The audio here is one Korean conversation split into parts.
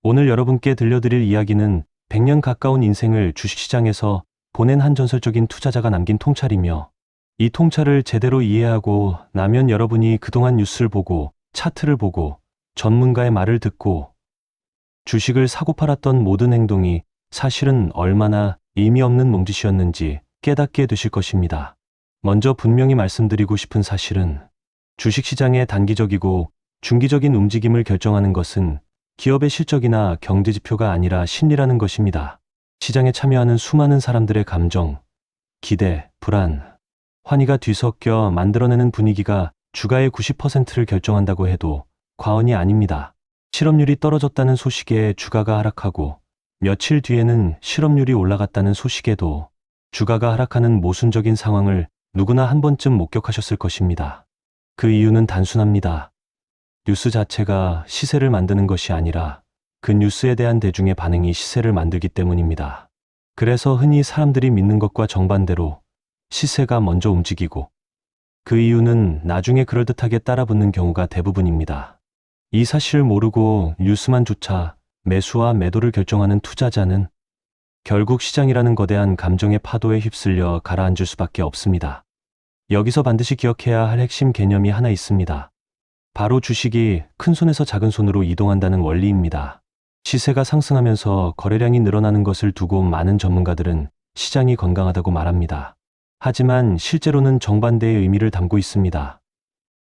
오늘 여러분께 들려드릴 이야기는 100년 가까운 인생을 주식시장에서 보낸 한 전설적인 투자자가 남긴 통찰이며, 이 통찰을 제대로 이해하고 나면 여러분이 그동안 뉴스를 보고 차트를 보고 전문가의 말을 듣고 주식을 사고 팔았던 모든 행동이 사실은 얼마나 의미 없는 몸짓이었는지 깨닫게 되실 것입니다. 먼저 분명히 말씀드리고 싶은 사실은, 주식시장의 단기적이고 중기적인 움직임을 결정하는 것은 기업의 실적이나 경제지표가 아니라 심리라는 것입니다. 시장에 참여하는 수많은 사람들의 감정, 기대, 불안, 환희가 뒤섞여 만들어내는 분위기가 주가의 90%를 결정한다고 해도 과언이 아닙니다. 실업률이 떨어졌다는 소식에 주가가 하락하고, 며칠 뒤에는 실업률이 올라갔다는 소식에도 주가가 하락하는 모순적인 상황을 누구나 한 번쯤 목격하셨을 것입니다. 그 이유는 단순합니다. 뉴스 자체가 시세를 만드는 것이 아니라 그 뉴스에 대한 대중의 반응이 시세를 만들기 때문입니다. 그래서 흔히 사람들이 믿는 것과 정반대로 시세가 먼저 움직이고, 그 이유는 나중에 그럴듯하게 따라붙는 경우가 대부분입니다. 이 사실을 모르고 뉴스만 조차 매수와 매도를 결정하는 투자자는 결국 시장이라는 거대한 감정의 파도에 휩쓸려 가라앉을 수밖에 없습니다. 여기서 반드시 기억해야 할 핵심 개념이 하나 있습니다. 바로 주식이 큰 손에서 작은 손으로 이동한다는 원리입니다. 시세가 상승하면서 거래량이 늘어나는 것을 두고 많은 전문가들은 시장이 건강하다고 말합니다. 하지만 실제로는 정반대의 의미를 담고 있습니다.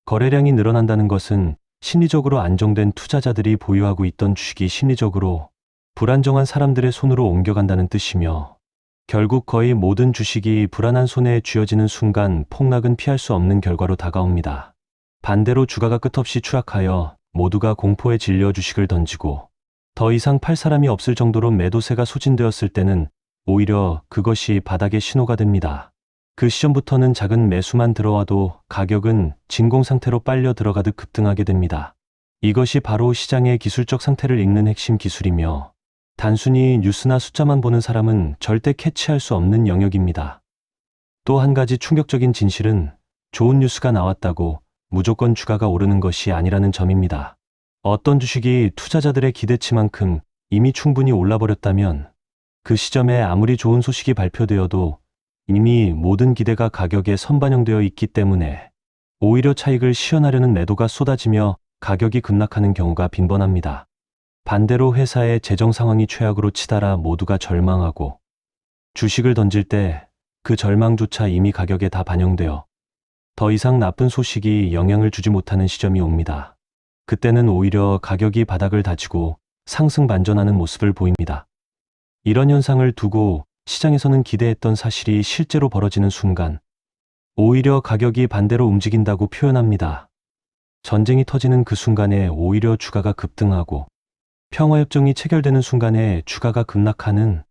거래량이 늘어난다는 것은 심리적으로 안정된 투자자들이 보유하고 있던 주식이 심리적으로 불안정한 사람들의 손으로 옮겨간다는 뜻이며, 결국 거의 모든 주식이 불안한 손에 쥐어지는 순간 폭락은 피할 수 없는 결과로 다가옵니다. 반대로 주가가 끝없이 추락하여 모두가 공포에 질려 주식을 던지고 더 이상 팔 사람이 없을 정도로 매도세가 소진되었을 때는 오히려 그것이 바닥의 신호가 됩니다. 그 시점부터는 작은 매수만 들어와도 가격은 진공 상태로 빨려 들어가듯 급등하게 됩니다. 이것이 바로 시장의 기술적 상태를 읽는 핵심 기술이며, 단순히 뉴스나 숫자만 보는 사람은 절대 캐치할 수 없는 영역입니다. 또 한 가지 충격적인 진실은, 좋은 뉴스가 나왔다고 무조건 주가가 오르는 것이 아니라는 점입니다. 어떤 주식이 투자자들의 기대치만큼 이미 충분히 올라버렸다면 그 시점에 아무리 좋은 소식이 발표되어도 이미 모든 기대가 가격에 선반영되어 있기 때문에 오히려 차익을 시현하려는 매도가 쏟아지며 가격이 급락하는 경우가 빈번합니다. 반대로 회사의 재정 상황이 최악으로 치달아 모두가 절망하고 주식을 던질 때 그 절망조차 이미 가격에 다 반영되어 더 이상 나쁜 소식이 영향을 주지 못하는 시점이 옵니다. 그때는 오히려 가격이 바닥을 다지고 상승 반전하는 모습을 보입니다. 이런 현상을 두고 시장에서는 기대했던 사실이 실제로 벌어지는 순간 오히려 가격이 반대로 움직인다고 표현합니다. 전쟁이 터지는 그 순간에 오히려 주가가 급등하고, 평화협정이 체결되는 순간에 주가가 급락하는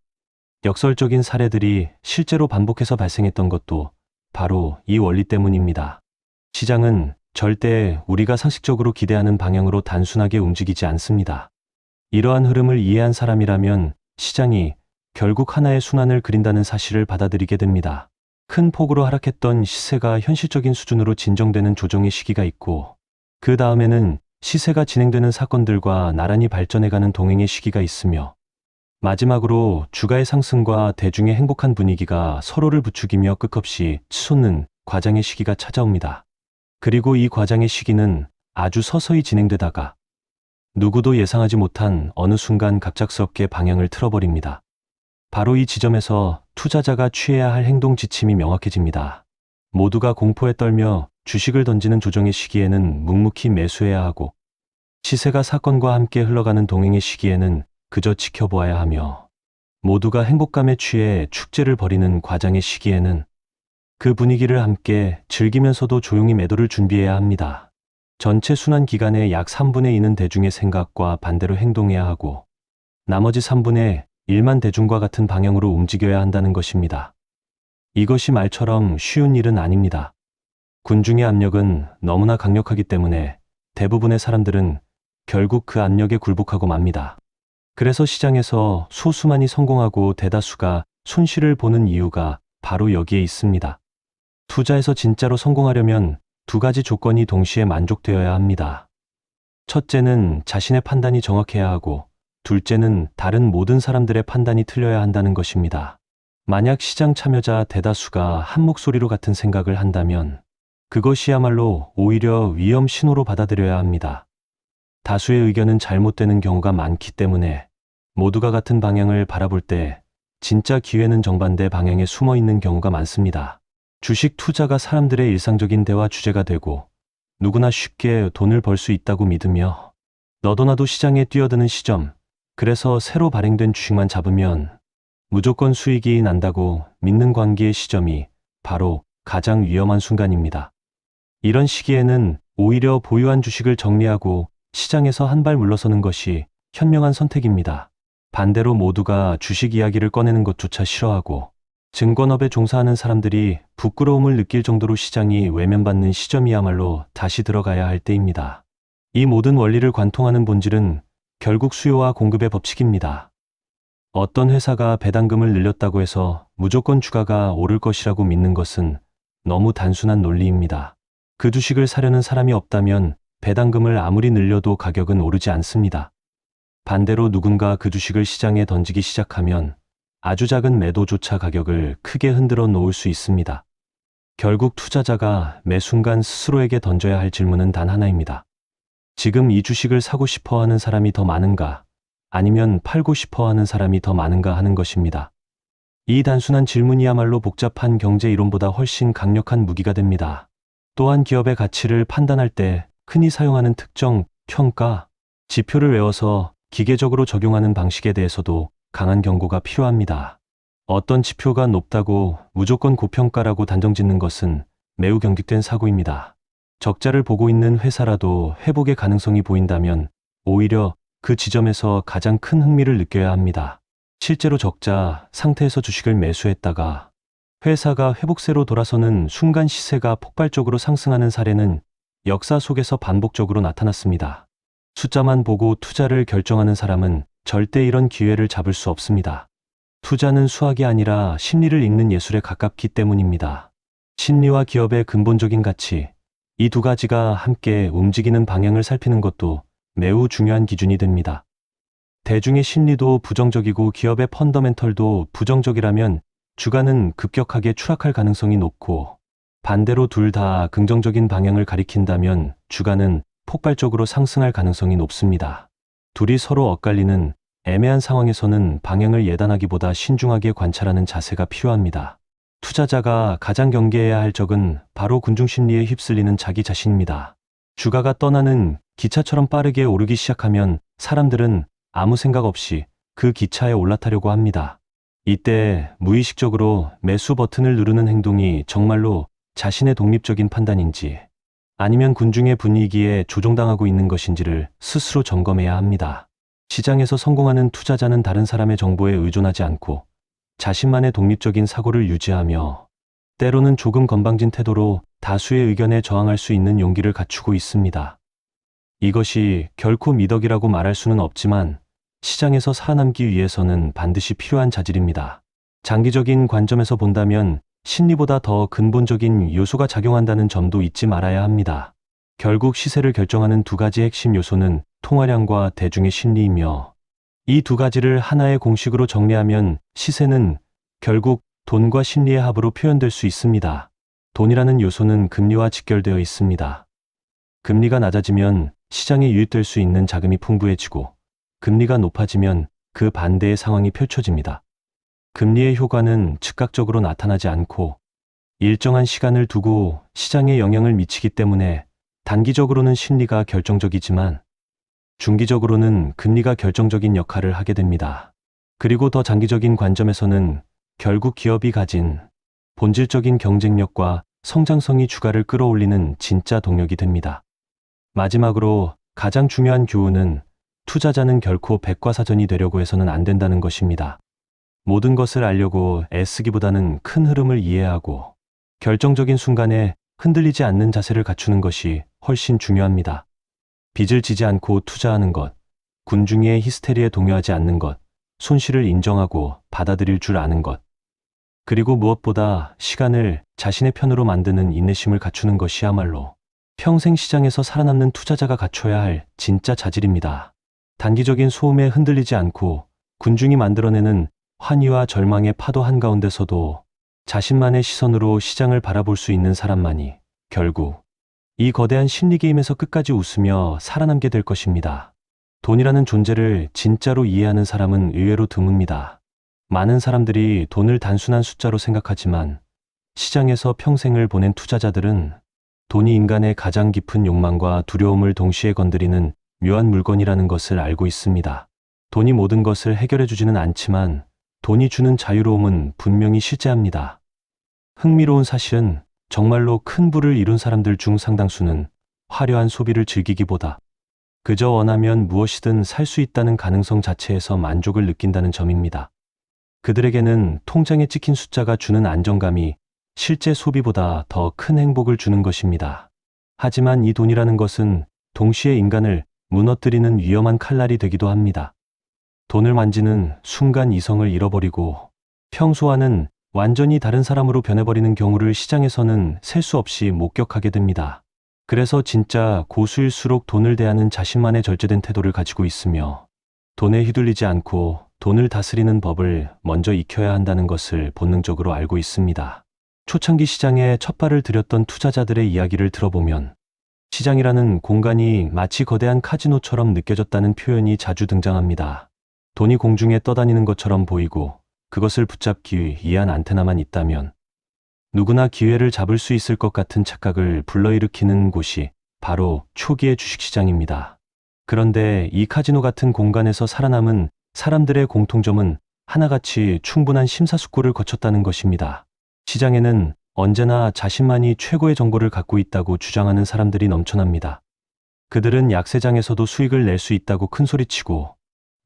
역설적인 사례들이 실제로 반복해서 발생했던 것도 바로 이 원리 때문입니다. 시장은 절대 우리가 상식적으로 기대하는 방향으로 단순하게 움직이지 않습니다. 이러한 흐름을 이해한 사람이라면 시장이 결국 하나의 순환을 그린다는 사실을 받아들이게 됩니다. 큰 폭으로 하락했던 시세가 현실적인 수준으로 진정되는 조정의 시기가 있고, 그 다음에는 시세가 진행되는 사건들과 나란히 발전해가는 동행의 시기가 있으며, 마지막으로 주가의 상승과 대중의 행복한 분위기가 서로를 부추기며 끝없이 치솟는 과장의 시기가 찾아옵니다. 그리고 이 과장의 시기는 아주 서서히 진행되다가 누구도 예상하지 못한 어느 순간 갑작스럽게 방향을 틀어버립니다. 바로 이 지점에서 투자자가 취해야 할 행동 지침이 명확해집니다. 모두가 공포에 떨며 주식을 던지는 조정의 시기에는 묵묵히 매수해야 하고, 시세가 사건과 함께 흘러가는 동행의 시기에는 그저 지켜보아야 하며, 모두가 행복감에 취해 축제를 벌이는 과장의 시기에는 그 분위기를 함께 즐기면서도 조용히 매도를 준비해야 합니다. 전체 순환 기간의 약 3분의 2는 대중의 생각과 반대로 행동해야 하고, 나머지 3분의 1만 대중과 같은 방향으로 움직여야 한다는 것입니다. 이것이 말처럼 쉬운 일은 아닙니다. 군중의 압력은 너무나 강력하기 때문에 대부분의 사람들은 결국 그 압력에 굴복하고 맙니다. 그래서 시장에서 소수만이 성공하고 대다수가 손실을 보는 이유가 바로 여기에 있습니다. 투자에서 진짜로 성공하려면 두 가지 조건이 동시에 만족되어야 합니다. 첫째는 자신의 판단이 정확해야 하고, 둘째는 다른 모든 사람들의 판단이 틀려야 한다는 것입니다. 만약 시장 참여자 대다수가 한 목소리로 같은 생각을 한다면 그것이야말로 오히려 위험 신호로 받아들여야 합니다. 다수의 의견은 잘못되는 경우가 많기 때문에 모두가 같은 방향을 바라볼 때 진짜 기회는 정반대 방향에 숨어 있는 경우가 많습니다. 주식 투자가 사람들의 일상적인 대화 주제가 되고 누구나 쉽게 돈을 벌 수 있다고 믿으며 너도 나도 시장에 뛰어드는 시점, 그래서 새로 발행된 주식만 잡으면 무조건 수익이 난다고 믿는 관계의 시점이 바로 가장 위험한 순간입니다. 이런 시기에는 오히려 보유한 주식을 정리하고 시장에서 한 발 물러서는 것이 현명한 선택입니다. 반대로 모두가 주식 이야기를 꺼내는 것조차 싫어하고 증권업에 종사하는 사람들이 부끄러움을 느낄 정도로 시장이 외면받는 시점이야말로 다시 들어가야 할 때입니다. 이 모든 원리를 관통하는 본질은 결국 수요와 공급의 법칙입니다. 어떤 회사가 배당금을 늘렸다고 해서 무조건 주가가 오를 것이라고 믿는 것은 너무 단순한 논리입니다. 그 주식을 사려는 사람이 없다면 배당금을 아무리 늘려도 가격은 오르지 않습니다. 반대로 누군가 그 주식을 시장에 던지기 시작하면 아주 작은 매도조차 가격을 크게 흔들어 놓을 수 있습니다. 결국 투자자가 매 순간 스스로에게 던져야 할 질문은 단 하나입니다. 지금 이 주식을 사고 싶어 하는 사람이 더 많은가, 아니면 팔고 싶어 하는 사람이 더 많은가 하는 것입니다. 이 단순한 질문이야말로 복잡한 경제 이론보다 훨씬 강력한 무기가 됩니다. 또한 기업의 가치를 판단할 때 흔히 사용하는 특정, 평가, 지표를 외워서 기계적으로 적용하는 방식에 대해서도 강한 경고가 필요합니다. 어떤 지표가 높다고 무조건 고평가라고 단정짓는 것은 매우 경직된 사고입니다. 적자를 보고 있는 회사라도 회복의 가능성이 보인다면 오히려 그 지점에서 가장 큰 흥미를 느껴야 합니다. 실제로 적자 상태에서 주식을 매수했다가 회사가 회복세로 돌아서는 순간 시세가 폭발적으로 상승하는 사례는 역사 속에서 반복적으로 나타났습니다. 숫자만 보고 투자를 결정하는 사람은 절대 이런 기회를 잡을 수 없습니다. 투자는 수학이 아니라 심리를 읽는 예술에 가깝기 때문입니다. 심리와 기업의 근본적인 가치, 이 두 가지가 함께 움직이는 방향을 살피는 것도 매우 중요한 기준이 됩니다. 대중의 심리도 부정적이고 기업의 펀더멘털도 부정적이라면 주가는 급격하게 추락할 가능성이 높고, 반대로 둘 다 긍정적인 방향을 가리킨다면 주가는 폭발적으로 상승할 가능성이 높습니다. 둘이 서로 엇갈리는 애매한 상황에서는 방향을 예단하기보다 신중하게 관찰하는 자세가 필요합니다. 투자자가 가장 경계해야 할 적은 바로 군중심리에 휩쓸리는 자기 자신입니다. 주가가 떠나는 기차처럼 빠르게 오르기 시작하면 사람들은 아무 생각 없이 그 기차에 올라타려고 합니다. 이때 무의식적으로 매수 버튼을 누르는 행동이 정말로 자신의 독립적인 판단인지 아니면 군중의 분위기에 조종당하고 있는 것인지를 스스로 점검해야 합니다. 시장에서 성공하는 투자자는 다른 사람의 정보에 의존하지 않고 자신만의 독립적인 사고를 유지하며 때로는 조금 건방진 태도로 다수의 의견에 저항할 수 있는 용기를 갖추고 있습니다. 이것이 결코 미덕이라고 말할 수는 없지만 시장에서 살아남기 위해서는 반드시 필요한 자질입니다. 장기적인 관점에서 본다면 심리보다 더 근본적인 요소가 작용한다는 점도 잊지 말아야 합니다. 결국 시세를 결정하는 두 가지 핵심 요소는 통화량과 대중의 심리이며, 이 두 가지를 하나의 공식으로 정리하면 시세는 결국 돈과 심리의 합으로 표현될 수 있습니다. 돈이라는 요소는 금리와 직결되어 있습니다. 금리가 낮아지면 시장에 유입될 수 있는 자금이 풍부해지고, 금리가 높아지면 그 반대의 상황이 펼쳐집니다. 금리의 효과는 즉각적으로 나타나지 않고 일정한 시간을 두고 시장에 영향을 미치기 때문에 단기적으로는 심리가 결정적이지만 중기적으로는 금리가 결정적인 역할을 하게 됩니다. 그리고 더 장기적인 관점에서는 결국 기업이 가진 본질적인 경쟁력과 성장성이 주가를 끌어올리는 진짜 동력이 됩니다. 마지막으로 가장 중요한 교훈은 투자자는 결코 백과사전이 되려고 해서는 안 된다는 것입니다. 모든 것을 알려고 애쓰기보다는 큰 흐름을 이해하고 결정적인 순간에 흔들리지 않는 자세를 갖추는 것이 훨씬 중요합니다. 빚을 지지 않고 투자하는 것, 군중의 히스테리에 동요하지 않는 것, 손실을 인정하고 받아들일 줄 아는 것, 그리고 무엇보다 시간을 자신의 편으로 만드는 인내심을 갖추는 것이야말로 평생 시장에서 살아남는 투자자가 갖춰야 할 진짜 자질입니다. 단기적인 소음에 흔들리지 않고 군중이 만들어내는 환희와 절망의 파도 한가운데서도 자신만의 시선으로 시장을 바라볼 수 있는 사람만이 결국 이 거대한 심리 게임에서 끝까지 웃으며 살아남게 될 것입니다. 돈이라는 존재를 진짜로 이해하는 사람은 의외로 드뭅니다. 많은 사람들이 돈을 단순한 숫자로 생각하지만 시장에서 평생을 보낸 투자자들은 돈이 인간의 가장 깊은 욕망과 두려움을 동시에 건드리는 묘한 물건이라는 것을 알고 있습니다. 돈이 모든 것을 해결해 주지는 않지만 돈이 주는 자유로움은 분명히 실제합니다. 흥미로운 사실은 정말로 큰 부를 이룬 사람들 중 상당수는 화려한 소비를 즐기기보다 그저 원하면 무엇이든 살 수 있다는 가능성 자체에서 만족을 느낀다는 점입니다. 그들에게는 통장에 찍힌 숫자가 주는 안정감이 실제 소비보다 더 큰 행복을 주는 것입니다. 하지만 이 돈이라는 것은 동시에 인간을 무너뜨리는 위험한 칼날이 되기도 합니다. 돈을 만지는 순간 이성을 잃어버리고 평소와는 완전히 다른 사람으로 변해버리는 경우를 시장에서는 셀 수 없이 목격하게 됩니다. 그래서 진짜 고수일수록 돈을 대하는 자신만의 절제된 태도를 가지고 있으며 돈에 휘둘리지 않고 돈을 다스리는 법을 먼저 익혀야 한다는 것을 본능적으로 알고 있습니다. 초창기 시장에 첫 발을 들였던 투자자들의 이야기를 들어보면 시장이라는 공간이 마치 거대한 카지노처럼 느껴졌다는 표현이 자주 등장합니다. 돈이 공중에 떠다니는 것처럼 보이고 그것을 붙잡기 위한 안테나만 있다면 누구나 기회를 잡을 수 있을 것 같은 착각을 불러일으키는 곳이 바로 초기의 주식시장입니다. 그런데 이 카지노 같은 공간에서 살아남은 사람들의 공통점은 하나같이 충분한 심사숙고를 거쳤다는 것입니다. 시장에는 언제나 자신만이 최고의 정보를 갖고 있다고 주장하는 사람들이 넘쳐납니다. 그들은 약세장에서도 수익을 낼 수 있다고 큰소리치고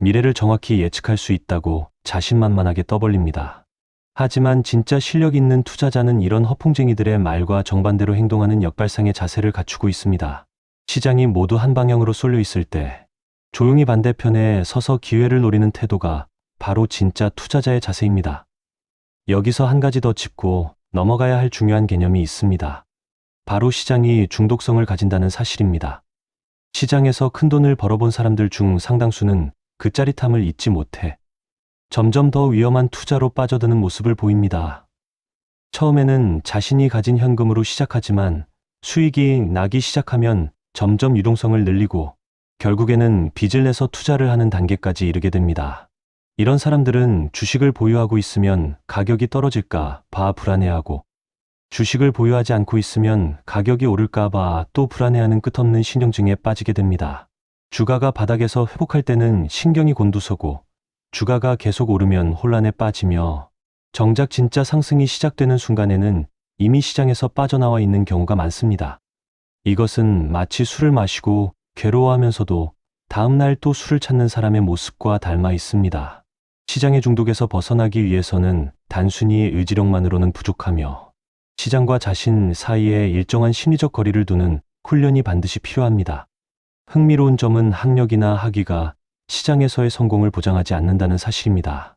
미래를 정확히 예측할 수 있다고 자신만만하게 떠벌립니다. 하지만 진짜 실력 있는 투자자는 이런 허풍쟁이들의 말과 정반대로 행동하는 역발상의 자세를 갖추고 있습니다. 시장이 모두 한 방향으로 쏠려 있을 때 조용히 반대편에 서서 기회를 노리는 태도가 바로 진짜 투자자의 자세입니다. 여기서 한 가지 더 짚고 넘어가야 할 중요한 개념이 있습니다. 바로 시장이 중독성을 가진다는 사실입니다. 시장에서 큰돈을 벌어본 사람들 중 상당수는 그 짜릿함을 잊지 못해 점점 더 위험한 투자로 빠져드는 모습을 보입니다. 처음에는 자신이 가진 현금으로 시작하지만 수익이 나기 시작하면 점점 유동성을 늘리고 결국에는 빚을 내서 투자를 하는 단계까지 이르게 됩니다. 이런 사람들은 주식을 보유하고 있으면 가격이 떨어질까 봐 불안해하고 주식을 보유하지 않고 있으면 가격이 오를까 봐 또 불안해하는 끝없는 신경증에 빠지게 됩니다. 주가가 바닥에서 회복할 때는 신경이 곤두서고 주가가 계속 오르면 혼란에 빠지며 정작 진짜 상승이 시작되는 순간에는 이미 시장에서 빠져나와 있는 경우가 많습니다. 이것은 마치 술을 마시고 괴로워하면서도 다음날 또 술을 찾는 사람의 모습과 닮아 있습니다. 시장의 중독에서 벗어나기 위해서는 단순히 의지력만으로는 부족하며 시장과 자신 사이에 일정한 심리적 거리를 두는 훈련이 반드시 필요합니다. 흥미로운 점은 학력이나 학위가 시장에서의 성공을 보장하지 않는다는 사실입니다.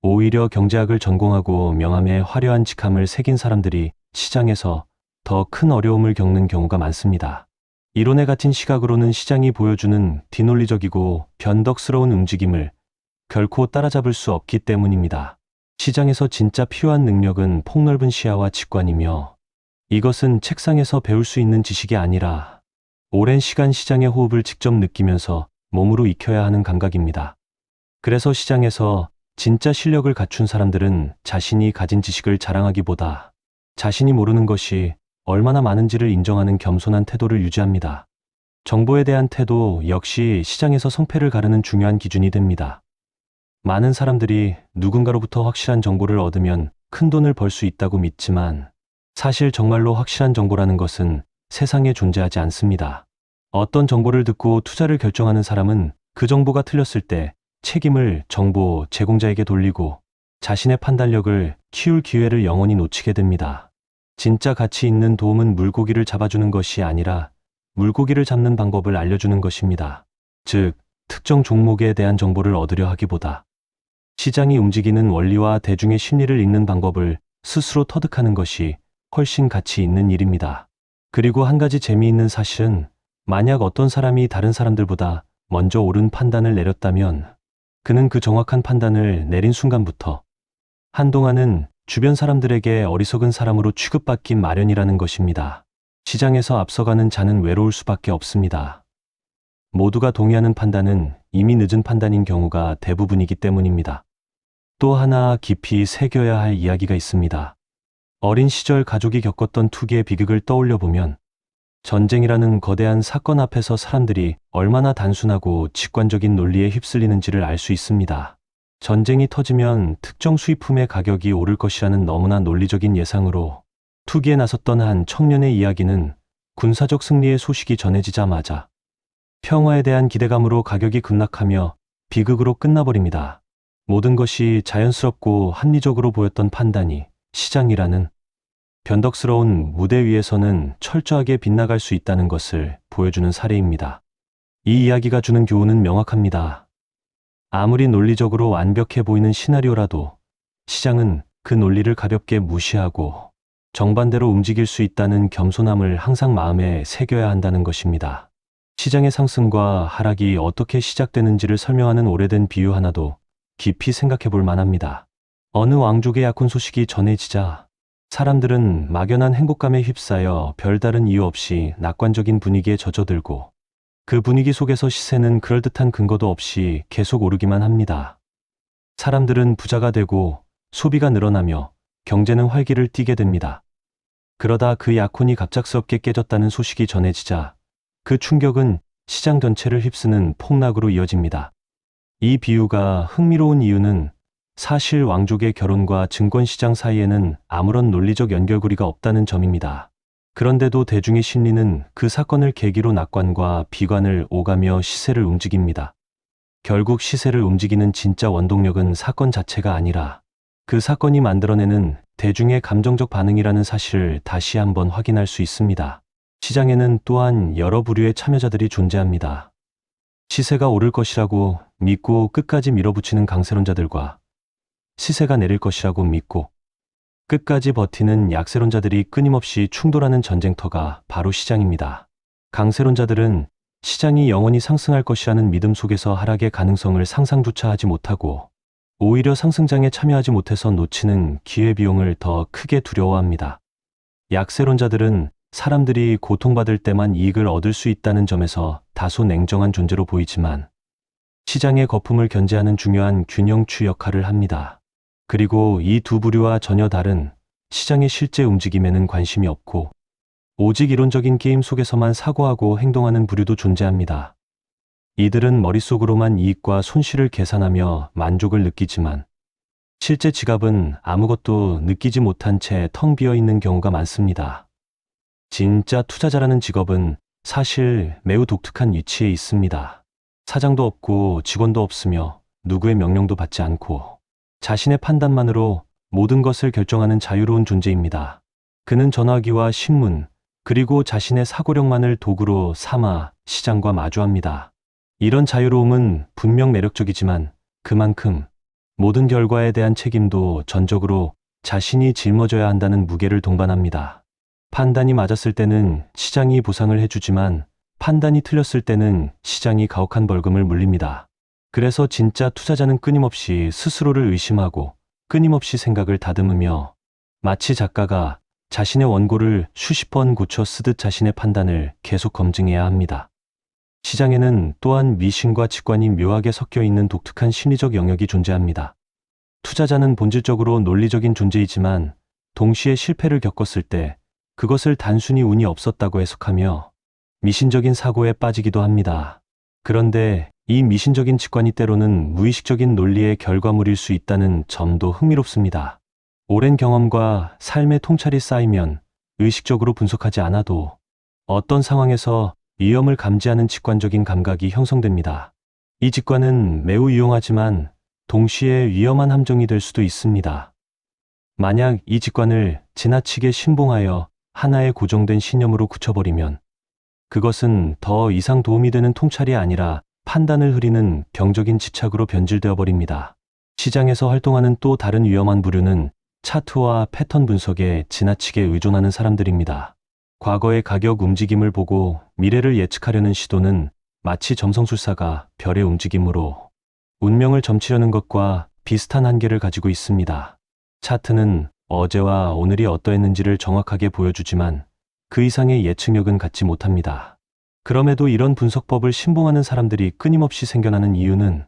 오히려 경제학을 전공하고 명함에 화려한 직함을 새긴 사람들이 시장에서 더 큰 어려움을 겪는 경우가 많습니다. 이론에 갇힌 시각으로는 시장이 보여주는 비논리적이고 변덕스러운 움직임을 결코 따라잡을 수 없기 때문입니다. 시장에서 진짜 필요한 능력은 폭넓은 시야와 직관이며 이것은 책상에서 배울 수 있는 지식이 아니라 오랜 시간 시장의 호흡을 직접 느끼면서 몸으로 익혀야 하는 감각입니다. 그래서 시장에서 진짜 실력을 갖춘 사람들은 자신이 가진 지식을 자랑하기보다 자신이 모르는 것이 얼마나 많은지를 인정하는 겸손한 태도를 유지합니다. 정보에 대한 태도 역시 시장에서 성패를 가르는 중요한 기준이 됩니다. 많은 사람들이 누군가로부터 확실한 정보를 얻으면 큰 돈을 벌 수 있다고 믿지만 사실 정말로 확실한 정보라는 것은 세상에 존재하지 않습니다. 어떤 정보를 듣고 투자를 결정하는 사람은 그 정보가 틀렸을 때 책임을 정보 제공자에게 돌리고 자신의 판단력을 키울 기회를 영원히 놓치게 됩니다. 진짜 가치 있는 도움은 물고기를 잡아주는 것이 아니라 물고기를 잡는 방법을 알려주는 것입니다. 즉, 특정 종목에 대한 정보를 얻으려 하기보다 시장이 움직이는 원리와 대중의 심리를 읽는 방법을 스스로 터득하는 것이 훨씬 가치 있는 일입니다. 그리고 한 가지 재미있는 사실은 만약 어떤 사람이 다른 사람들보다 먼저 옳은 판단을 내렸다면 그는 그 정확한 판단을 내린 순간부터 한동안은 주변 사람들에게 어리석은 사람으로 취급받기 마련이라는 것입니다. 시장에서 앞서가는 자는 외로울 수밖에 없습니다. 모두가 동의하는 판단은 이미 늦은 판단인 경우가 대부분이기 때문입니다. 또 하나 깊이 새겨야 할 이야기가 있습니다. 어린 시절 가족이 겪었던 투기의 비극을 떠올려 보면 전쟁이라는 거대한 사건 앞에서 사람들이 얼마나 단순하고 직관적인 논리에 휩쓸리는지를 알 수 있습니다. 전쟁이 터지면 특정 수입품의 가격이 오를 것이라는 너무나 논리적인 예상으로 투기에 나섰던 한 청년의 이야기는 군사적 승리의 소식이 전해지자마자 평화에 대한 기대감으로 가격이 급락하며 비극으로 끝나버립니다. 모든 것이 자연스럽고 합리적으로 보였던 판단이 시장이라는 변덕스러운 무대 위에서는 철저하게 빗나갈 수 있다는 것을 보여주는 사례입니다. 이 이야기가 주는 교훈은 명확합니다. 아무리 논리적으로 완벽해 보이는 시나리오라도 시장은 그 논리를 가볍게 무시하고 정반대로 움직일 수 있다는 겸손함을 항상 마음에 새겨야 한다는 것입니다. 시장의 상승과 하락이 어떻게 시작되는지를 설명하는 오래된 비유 하나도 깊이 생각해 볼 만합니다. 어느 왕족의 약혼 소식이 전해지자 사람들은 막연한 행복감에 휩싸여 별다른 이유 없이 낙관적인 분위기에 젖어들고 그 분위기 속에서 시세는 그럴듯한 근거도 없이 계속 오르기만 합니다. 사람들은 부자가 되고 소비가 늘어나며 경제는 활기를 띠게 됩니다. 그러다 그 약혼이 갑작스럽게 깨졌다는 소식이 전해지자 그 충격은 시장 전체를 휩쓰는 폭락으로 이어집니다. 이 비유가 흥미로운 이유는 사실 왕족의 결혼과 증권시장 사이에는 아무런 논리적 연결고리가 없다는 점입니다. 그런데도 대중의 심리는 그 사건을 계기로 낙관과 비관을 오가며 시세를 움직입니다. 결국 시세를 움직이는 진짜 원동력은 사건 자체가 아니라 그 사건이 만들어내는 대중의 감정적 반응이라는 사실을 다시 한번 확인할 수 있습니다. 시장에는 또한 여러 부류의 참여자들이 존재합니다. 시세가 오를 것이라고 믿고 끝까지 밀어붙이는 강세론자들과 시세가 내릴 것이라고 믿고 끝까지 버티는 약세론자들이 끊임없이 충돌하는 전쟁터가 바로 시장입니다. 강세론자들은 시장이 영원히 상승할 것이라는 믿음 속에서 하락의 가능성을 상상조차 하지 못하고 오히려 상승장에 참여하지 못해서 놓치는 기회비용을 더 크게 두려워합니다. 약세론자들은 사람들이 고통받을 때만 이익을 얻을 수 있다는 점에서 다소 냉정한 존재로 보이지만 시장의 거품을 견제하는 중요한 균형추 역할을 합니다. 그리고 이 두 부류와 전혀 다른 시장의 실제 움직임에는 관심이 없고 오직 이론적인 게임 속에서만 사고하고 행동하는 부류도 존재합니다. 이들은 머릿속으로만 이익과 손실을 계산하며 만족을 느끼지만 실제 지갑은 아무것도 느끼지 못한 채 텅 비어 있는 경우가 많습니다. 진짜 투자자라는 직업은 사실 매우 독특한 위치에 있습니다. 사장도 없고 직원도 없으며 누구의 명령도 받지 않고 자신의 판단만으로 모든 것을 결정하는 자유로운 존재입니다. 그는 전화기와 신문, 그리고 자신의 사고력만을 도구로 삼아 시장과 마주합니다. 이런 자유로움은 분명 매력적이지만 그만큼 모든 결과에 대한 책임도 전적으로 자신이 짊어져야 한다는 무게를 동반합니다. 판단이 맞았을 때는 시장이 보상을 해주지만 판단이 틀렸을 때는 시장이 가혹한 벌금을 물립니다. 그래서 진짜 투자자는 끊임없이 스스로를 의심하고 끊임없이 생각을 다듬으며 마치 작가가 자신의 원고를 수십 번 고쳐 쓰듯 자신의 판단을 계속 검증해야 합니다. 시장에는 또한 미신과 직관이 묘하게 섞여 있는 독특한 심리적 영역이 존재합니다. 투자자는 본질적으로 논리적인 존재이지만 동시에 실패를 겪었을 때 그것을 단순히 운이 없었다고 해석하며 미신적인 사고에 빠지기도 합니다. 그런데 이 미신적인 직관이 때로는 무의식적인 논리의 결과물일 수 있다는 점도 흥미롭습니다. 오랜 경험과 삶의 통찰이 쌓이면 의식적으로 분석하지 않아도 어떤 상황에서 위험을 감지하는 직관적인 감각이 형성됩니다. 이 직관은 매우 유용하지만 동시에 위험한 함정이 될 수도 있습니다. 만약 이 직관을 지나치게 신봉하여 하나의 고정된 신념으로 굳혀버리면 그것은 더 이상 도움이 되는 통찰이 아니라 판단을 흐리는 병적인 집착으로 변질되어 버립니다. 시장에서 활동하는 또 다른 위험한 부류는 차트와 패턴 분석에 지나치게 의존하는 사람들입니다. 과거의 가격 움직임을 보고 미래를 예측하려는 시도는 마치 점성술사가 별의 움직임으로 운명을 점치려는 것과 비슷한 한계를 가지고 있습니다. 차트는 어제와 오늘이 어떠했는지를 정확하게 보여주지만 그 이상의 예측력은 갖지 못합니다. 그럼에도 이런 분석법을 신봉하는 사람들이 끊임없이 생겨나는 이유는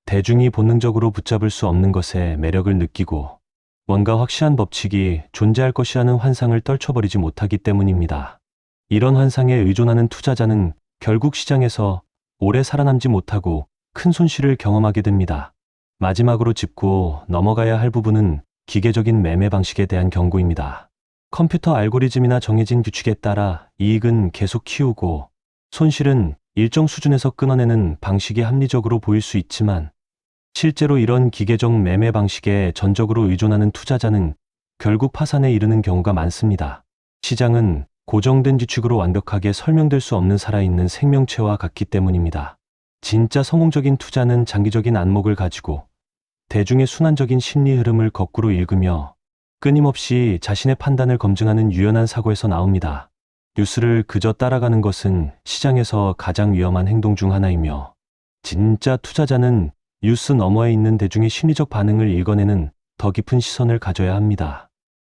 대중이 본능적으로 붙잡을 수 없는 것에 매력을 느끼고 뭔가 확실한 법칙이 존재할 것이라는 환상을 떨쳐버리지 못하기 때문입니다. 이런 환상에 의존하는 투자자는 결국 시장에서 오래 살아남지 못하고 큰 손실을 경험하게 됩니다. 마지막으로 짚고 넘어가야 할 부분은 기계적인 매매 방식에 대한 경고입니다. 컴퓨터 알고리즘이나 정해진 규칙에 따라 이익은 계속 키우고 손실은 일정 수준에서 끊어내는 방식이 합리적으로 보일 수 있지만 실제로 이런 기계적 매매 방식에 전적으로 의존하는 투자자는 결국 파산에 이르는 경우가 많습니다. 시장은 고정된 규칙으로 완벽하게 설명될 수 없는 살아있는 생명체와 같기 때문입니다. 진짜 성공적인 투자는 장기적인 안목을 가지고 대중의 순환적인 심리 흐름을 거꾸로 읽으며 끊임없이 자신의 판단을 검증하는 유연한 사고에서 나옵니다. 뉴스를 그저 따라가는 것은 시장에서 가장 위험한 행동 중 하나이며 진짜 투자자는 뉴스 너머에 있는 대중의 심리적 반응을 읽어내는 더 깊은 시선을 가져야 합니다.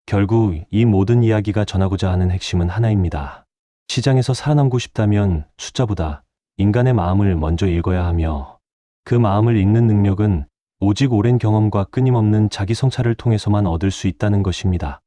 결국 이 모든 이야기가 전하고자 하는 핵심은 하나입니다. 시장에서 살아남고 싶다면 숫자보다 인간의 마음을 먼저 읽어야 하며 그 마음을 읽는 능력은 오직 오랜 경험과 끊임없는 자기 성찰을 통해서만 얻을 수 있다는 것입니다.